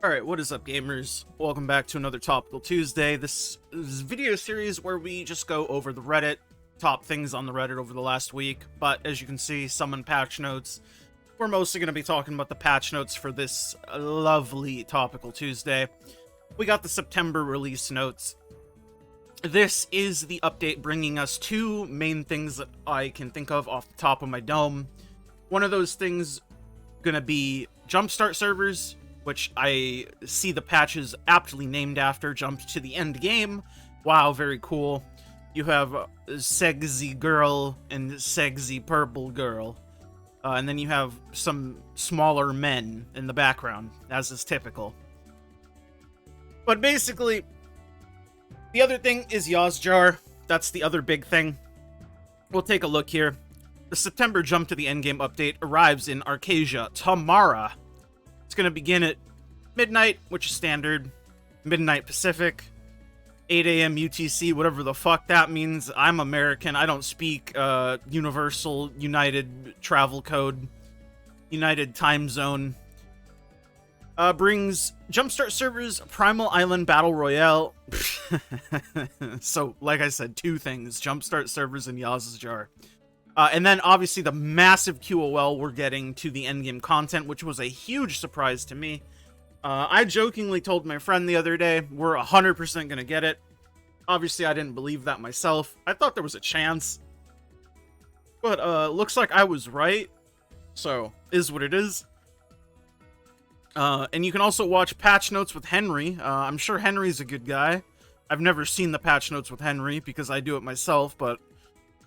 Alright, what is up, gamers? Welcome back to another Topical Tuesday. This is a video series where we just go over the Reddit, top things on the Reddit over the last week. But as you can see, some in patch notes. We're mostly going to be talking about the patch notes for this lovely Topical Tuesday. We got the September release notes. This is the update bringing us two main things that I can think of off the top of my dome. One of those things going to be Jumpstart servers, which I see the patches aptly named after, jumped to the Endgame. Wow, very cool. You have Sexy Girl and Sexy Purple Girl. And then you have some smaller men in the background, as is typical. But basically, the other thing is Yaw's Jar. That's the other big thing. We'll take a look here. The September jump to the Endgame update arrives in Arcasia tomorrow. It's going to begin at midnight, which is standard, midnight Pacific, 8 a.m. UTC, whatever the fuck that means. I'm American. I don't speak Universal United Travel Code, United Time Zone. Brings Jumpstart servers, Primal Island Battle Royale. So, like I said, two things, Jumpstart servers and Yaw's Jar. And then, obviously, the massive QoL we're getting to the endgame content, which was a huge surprise to me. I jokingly told my friend the other day, we're 100% going to get it. Obviously, I didn't believe that myself. I thought there was a chance. But, looks like I was right. So, is what it is. And you can also watch patch notes with Henry. I'm sure Henry's a good guy. I've never seen the patch notes with Henry because I do it myself, but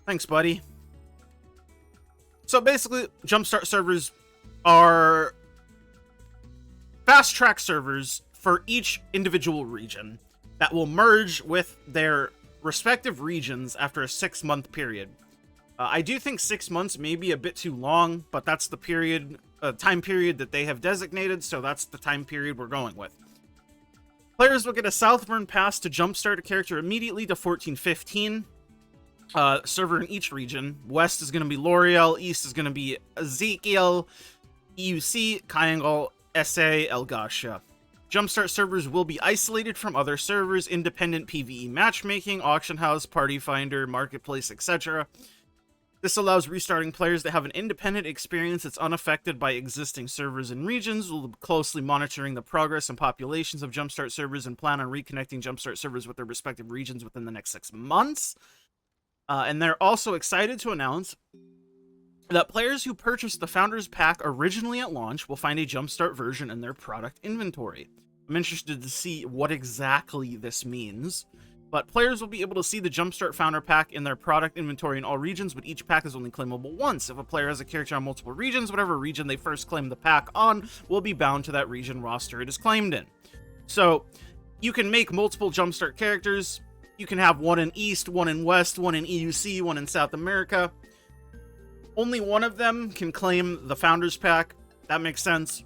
thanks, buddy. So basically, Jumpstart servers are fast-track servers for each individual region that will merge with their respective regions after a 6-month period. I do think 6 months may be a bit too long, but that's the time period that they have designated, so that's the time period we're going with. Players will get a Southbourne pass to jumpstart a character immediately to 1415. Server in each region. West is going to be L'Oreal, East is going to be Ezekiel, EUC, Kyangal, SA, Elgasha. Jumpstart servers will be isolated from other servers, independent PvE matchmaking, auction house, party finder, marketplace, etc. This allows restarting players that have an independent experience that's unaffected by existing servers and regions. We'll be closely monitoring the progress and populations of Jumpstart servers and plan on reconnecting Jumpstart servers with their respective regions within the next 6 months. And they're also excited to announce that players who purchased the Founders Pack originally at launch will find a Jumpstart version in their product inventory. I'm interested to see what exactly this means, but players will be able to see the Jumpstart Founder Pack in their product inventory in all regions, but each pack is only claimable once. If a player has a character on multiple regions, whatever region they first claimed the pack on will be bound to that region roster it is claimed in. So, you can make multiple Jumpstart characters. You can have one in East, one in West, one in EUC, one in South America. Only one of them can claim the Founders Pack. That makes sense.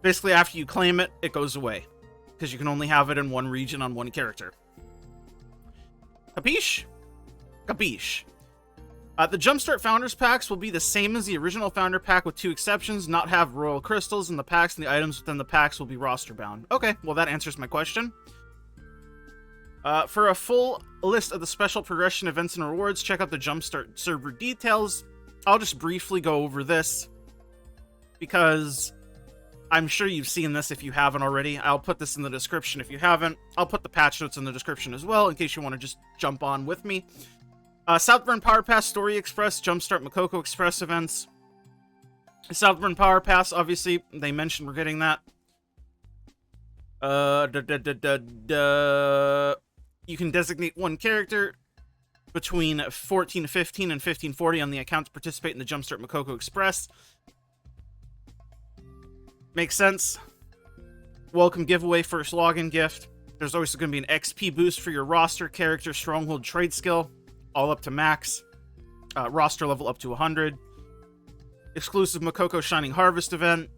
Basically, after you claim it, it goes away, because you can only have it in one region on one character. Capiche? Capiche. The Jumpstart Founders Packs will be the same as the original Founder Pack with two exceptions, not have royal crystals in the packs, and the items within the packs will be roster bound. Okay, well that answers my question. For a full list of the special progression events and rewards, check out the Jumpstart server details. I'll just briefly go over this, because I'm sure you've seen this if you haven't already. I'll put this in the description if you haven't. I'll put the patch notes in the description as well, in case you want to just jump on with me. Southbourne Power Pass, Story Express, Jumpstart Makoko Express events. Southbourne Power Pass, obviously, they mentioned we're getting that. You can designate one character between 1415 and 1540 on the account to participate in the Jumpstart Makoko Express. Makes sense. Welcome giveaway, first login gift. There's also going to be an XP boost for your roster character, Stronghold Trade Skill, all up to max. Roster level up to 100. Exclusive Makoko Shining Harvest event.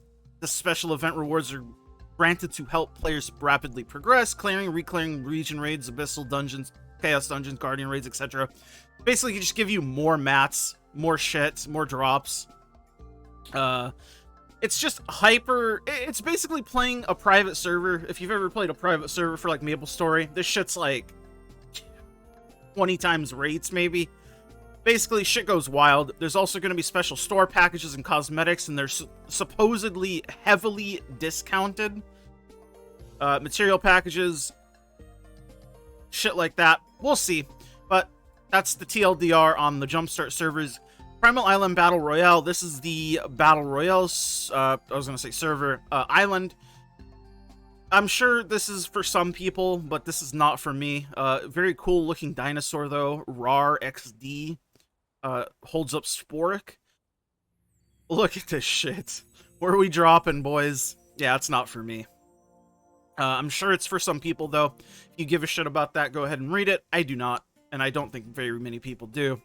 The special event rewards are granted to help players rapidly progress, clearing, reclearing region raids, abyssal dungeons, chaos dungeons, guardian raids, etc. Basically, just give you more mats, more shit, more drops. It's just hyper... It's basically playing a private server. If you've ever played a private server for, like, MapleStory, this shit's, like, 20 times rates, maybe. Basically, shit goes wild. There's also going to be special store packages and cosmetics, and they're supposedly heavily discounted. Material packages, shit like that. We'll see. But that's the TLDR on the Jumpstart servers. Primal Island Battle Royale. This is the Battle Royale, I was going to say server, island. I'm sure this is for some people, but this is not for me. Very cool looking dinosaur, though. RAR XD. Holds up Sporic. Look at this shit. Where are we dropping, boys? Yeah, it's not for me. I'm sure it's for some people, though. If you give a shit about that, go ahead and read it. I do not, and I don't think very many people do.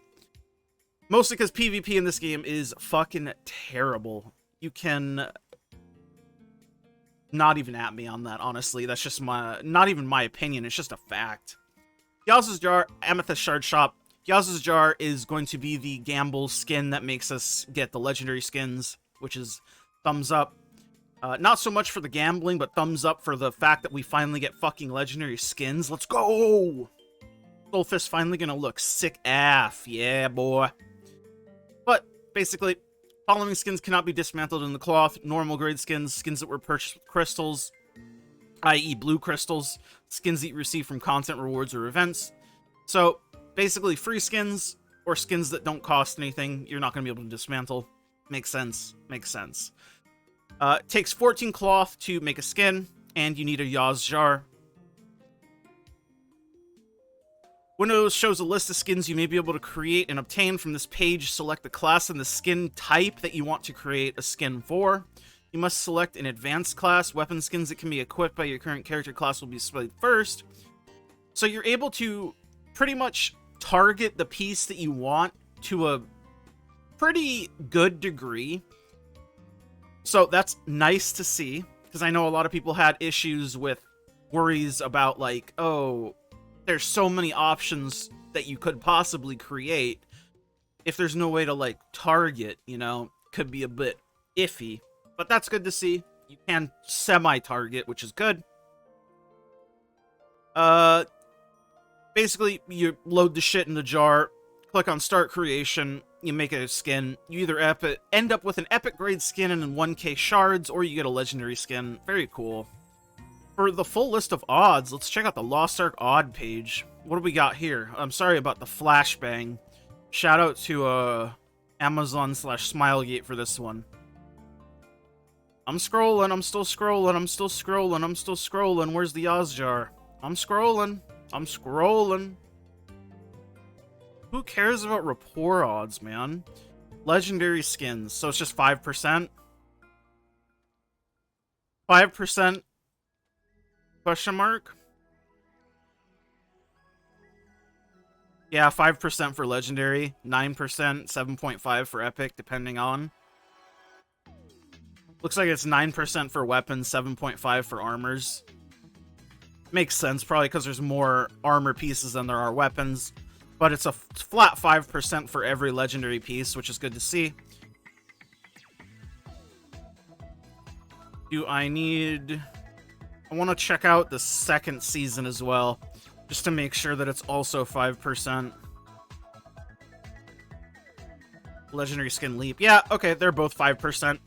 Mostly because PvP in this game is fucking terrible. You can... Not even at me on that, honestly. That's just not even my opinion. It's just a fact. Yaz's Jar, Amethyst Shard Shop. Yaz's Jar is going to be the gamble skin that makes us get the legendary skins, which is thumbs up. Not so much for the gambling, but thumbs up for the fact that we finally get fucking legendary skins. Let's go! Soulfist finally gonna look sick AF. Yeah, boy. But, basically, following skins cannot be dismantled in the cloth. Normal grade skins, skins that were purchased with crystals, i.e. blue crystals, skins that you receive from content, rewards, or events. So, basically, free skins, or skins that don't cost anything, you're not going to be able to dismantle. Makes sense. Makes sense. It takes 14 cloth to make a skin, and you need a Yaz jar. Windows shows a list of skins you may be able to create and obtain from this page. Select the class and the skin type that you want to create a skin for. You must select an advanced class. Weapon skins that can be equipped by your current character class will be displayed first. So you're able to pretty much target the piece that you want to a pretty good degree. So that's nice to see, because I know a lot of people had issues with worries about, like, oh, there's so many options that you could possibly create. If there's no way to, like, target, you know, could be a bit iffy. But that's good to see. You can semi-target, which is good. Basically, you load the shit in the jar, click on Start Creation, you make a skin. You either end up with an epic grade skin and in 1k shards, or you get a legendary skin. Very cool. For the full list of odds, let's check out the Lost Ark odd page. What do we got here? I'm sorry about the flashbang. Shout out to Amazon/Smilegate for this one. I'm scrolling, I'm still scrolling, I'm still scrolling, I'm still scrolling. Where's the Oz jar? I'm scrolling, I'm scrolling. Who cares about Rapport odds, man? Legendary skins, so it's just 5%? 5%? Question mark? Yeah, 5% for legendary, 9%, 7.5 for epic, depending on. Looks like it's 9% for weapons, 7.5 for armors. Makes sense, probably because there's more armor pieces than there are weapons. But it's a flat 5% for every legendary piece, which is good to see. I want to check out the second season as well, just to make sure that it's also 5%. Legendary skin leap. Yeah, okay, they're both 5%.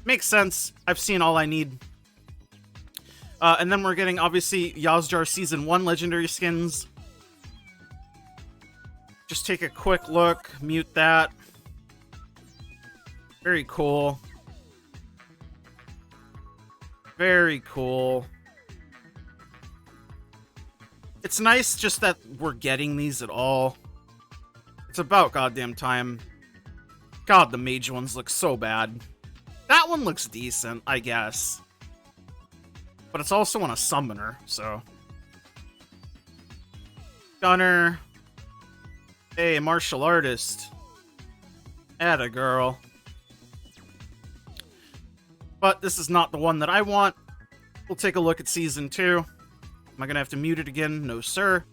Makes sense. I've seen all I need. And then we're getting, obviously, Yazjar Season 1 legendary skins. Just take a quick look. Mute that. Very cool. Very cool. It's nice just that we're getting these at all. It's about goddamn time. God, the mage ones look so bad. That one looks decent, I guess. But it's also on a summoner, so. Gunner. Hey, martial artist. Atta girl. But this is not the one that I want. We'll take a look at Season 2. Am I gonna have to mute it again? No, sir.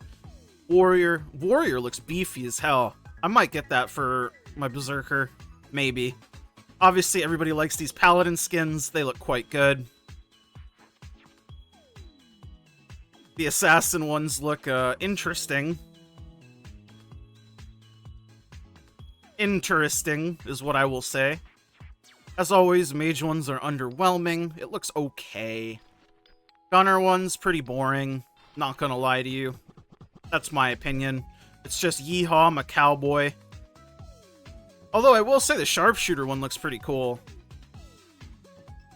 Warrior. Warrior looks beefy as hell. I might get that for my Berserker. Maybe. Obviously, everybody likes these paladin skins. They look quite good. The assassin ones look interesting. Interesting is what I will say. As always, mage ones are underwhelming. It looks okay. Gunner one's pretty boring. Not gonna lie to you. That's my opinion. It's just yeehaw, I'm a cowboy. Although I will say the sharpshooter one looks pretty cool.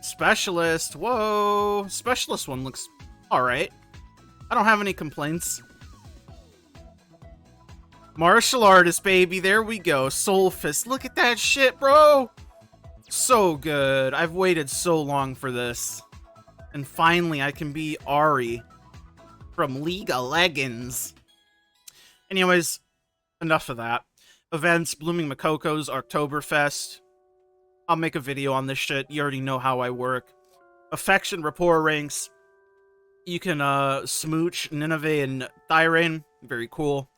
Specialist, whoa. Specialist one looks alright. I don't have any complaints. Martial artist, baby. There we go. Soul Fist. Look at that shit, bro. So good. I've waited so long for this. And finally, I can be Ari from League of Legends. Anyways, enough of that. Events, Blooming Makoko's Oktoberfest. I'll make a video on this shit. You already know how I work. Affection Rapport ranks. You can smooch Nineveh and Thyrane. Very cool.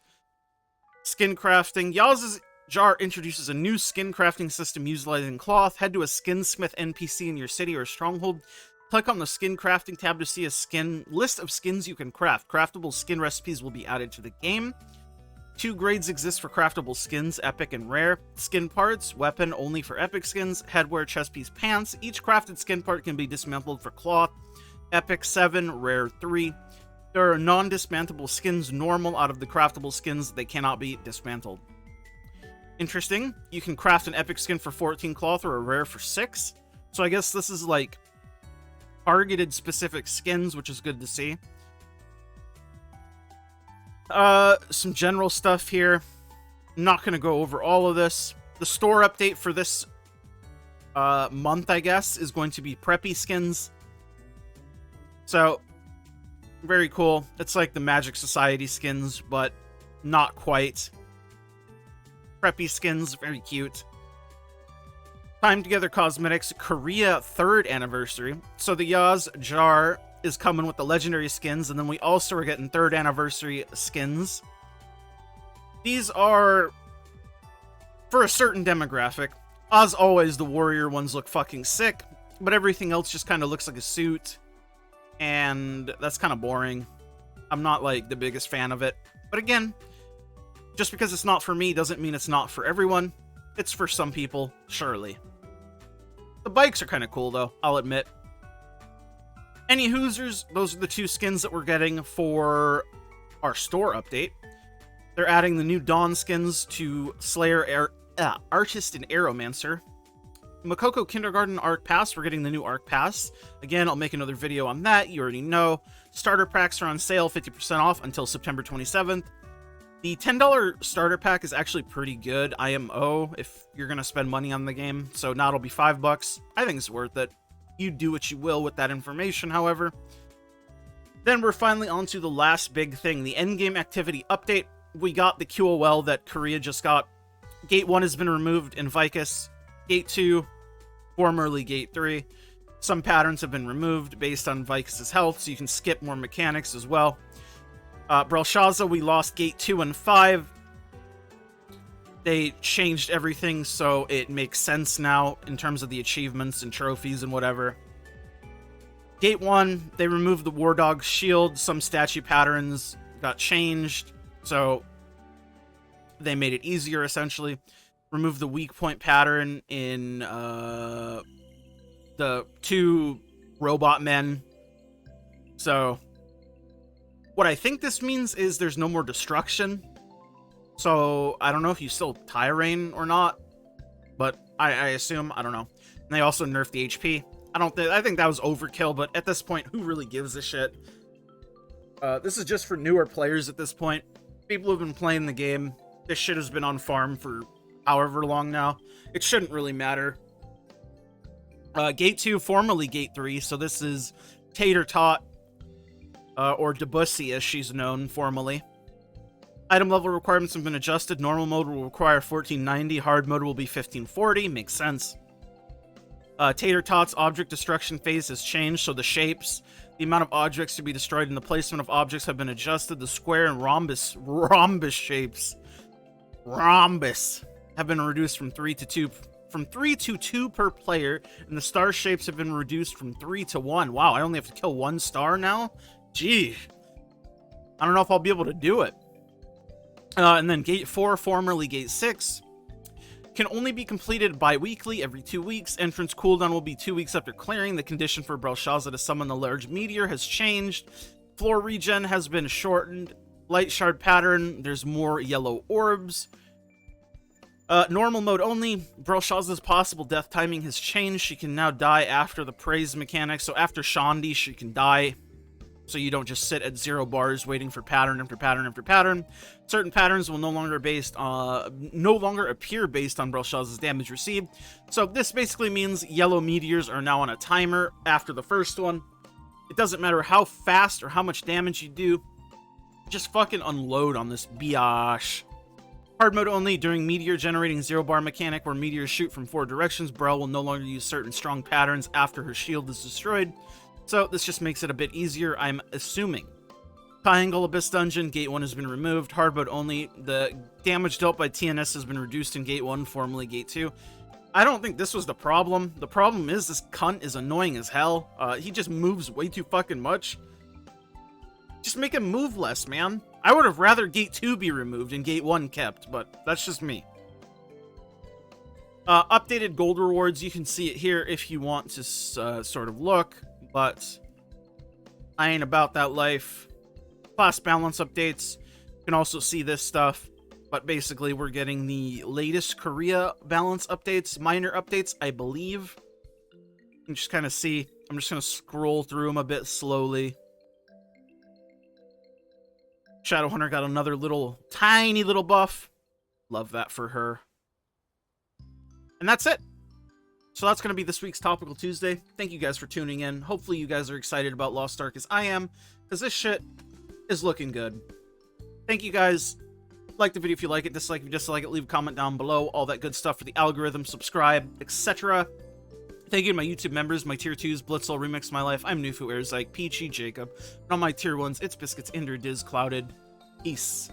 Skin crafting. Yaz's Jar introduces a new skin crafting system utilizing cloth. Head to a skinsmith NPC in your city or stronghold. Click on the skin crafting tab to see a list of skins you can craft. Craftable skin recipes will be added to the game. 2 grades exist for craftable skins, epic and rare. Skin parts, weapon only for epic skins. Headwear, chest piece, pants. Each crafted skin part can be dismantled for cloth. Epic 7, rare 3. There are non-dismantleable skins normal out of the craftable skins. They cannot be dismantled. Interesting. You can craft an epic skin for 14 cloth or a rare for 6. So I guess this is like targeted specific skins, which is good to see. Some general stuff here. I'm not going to go over all of this. The store update for this month, I guess, is going to be preppy skins. So, very cool. It's like the Magic Society skins, but not quite. Preppy skins, very cute. Time Together Cosmetics Korea 3rd anniversary. So the Yaz Jar is coming with the legendary skins, and then we also are getting 3rd anniversary skins. These are for a certain demographic. As always, the warrior ones look fucking sick, but everything else just kind of looks like a suit. And that's kind of boring. I'm not, like, the biggest fan of it. But again, just because it's not for me doesn't mean it's not for everyone. It's for some people, surely. The bikes are kind of cool, though, I'll admit. Any Hoosers, those are the 2 skins that we're getting for our store update. They're adding the new Dawn skins to Slayer, Artist, and Aeromancer. Makoko Kindergarten Arc Pass, we're getting the new Arc Pass. Again, I'll make another video on that, you already know. Starter packs are on sale, 50% off until September 27th. The $10 starter pack is actually pretty good, IMO, if you're going to spend money on the game. So now it'll be $5. I think it's worth it. You do what you will with that information, however. Then we're finally on to the last big thing, the Endgame activity update. We got the QoL that Korea just got. Gate 1 has been removed in Vicus. Gate 2, formerly Gate 3. Some patterns have been removed based on Vicus' health, so you can skip more mechanics as well. Brel, we lost Gate 2 and 5. They changed everything, so it makes sense now in terms of the achievements and trophies and whatever. Gate 1, they removed the War Dog shield. Some statue patterns got changed, so they made it easier, essentially. Remove the weak point pattern in the 2 robot men. So what I think this means is there's no more destruction. So I don't know if you still Tyrane or not, but I assume, I don't know. And they also nerfed the HP. I think that was overkill, but at this point, who really gives a shit? This is just for newer players at this point. People who've been playing the game. This shit has been on farm for however long now. It shouldn't really matter. Gate 2, formerly Gate 3, so this is Tater Tot, or Debussy as she's known formally. Item level requirements have been adjusted. Normal mode will require 1490, hard mode will be 1540, makes sense. Tater Tot's object destruction phase has changed, so the shapes, the amount of objects to be destroyed, and the placement of objects have been adjusted. The square and rhombus shapes, have been reduced from 3 to 2 from 3 to 2 per player, and the star shapes have been reduced from 3 to 1. Wow, I only have to kill 1 star now? Gee. I don't know if I'll be able to do it. And then Gate 4, formerly Gate 6, can only be completed bi-weekly every 2 weeks. Entrance cooldown will be 2 weeks after clearing. The condition for Belshazzar to summon the large meteor has changed. Floor regen has been shortened. Light shard pattern, there's more yellow orbs. Normal mode only. Belshazzar's possible death timing has changed. She can now die after the praise mechanic. So after Shandi, she can die. So you don't just sit at 0 bars waiting for pattern after pattern after pattern. Certain patterns will no longer appear based on Belshazzar's damage received. So this basically means yellow meteors are now on a timer after the first one. It doesn't matter how fast or how much damage you do. Just fucking unload on this biatch. Hard mode only. During meteor generating 0 bar mechanic where meteors shoot from 4 directions, Brel will no longer use certain strong patterns after her shield is destroyed. So this just makes it a bit easier, I'm assuming. Triangle Abyss Dungeon, Gate 1 has been removed. Hard mode only. The damage dealt by TNS has been reduced in Gate 1, formerly Gate 2. I don't think this was the problem. The problem is this cunt is annoying as hell. He just moves way too fucking much. Just make him move less, man. I would have rather Gate 2 be removed and Gate 1 kept, but that's just me. Updated gold rewards, you can see it here if you want to sort of look, but I ain't about that life. Class balance updates, you can also see this stuff, but basically we're getting the latest Korea balance updates, minor updates, I believe. You can just kind of see, I'm just going to scroll through them a bit slowly. Shadowhunter got another little, tiny little buff. Love that for her. And that's it. So that's going to be this week's Topical Tuesday. Thank you guys for tuning in. Hopefully you guys are excited about Lost Ark as I am, because this shit is looking good. Thank you guys. Like the video if you like it, dislike if you dislike it, leave a comment down below, all that good stuff for the algorithm, subscribe, etc. Thank you to my YouTube members, my tier 2s, Blitzel, Remix My Life, I'm Nufu, Airzyke, Peachy, Jacob, and all my tier 1s, it's Biscuits, Inder, Diz, Clouded. Peace.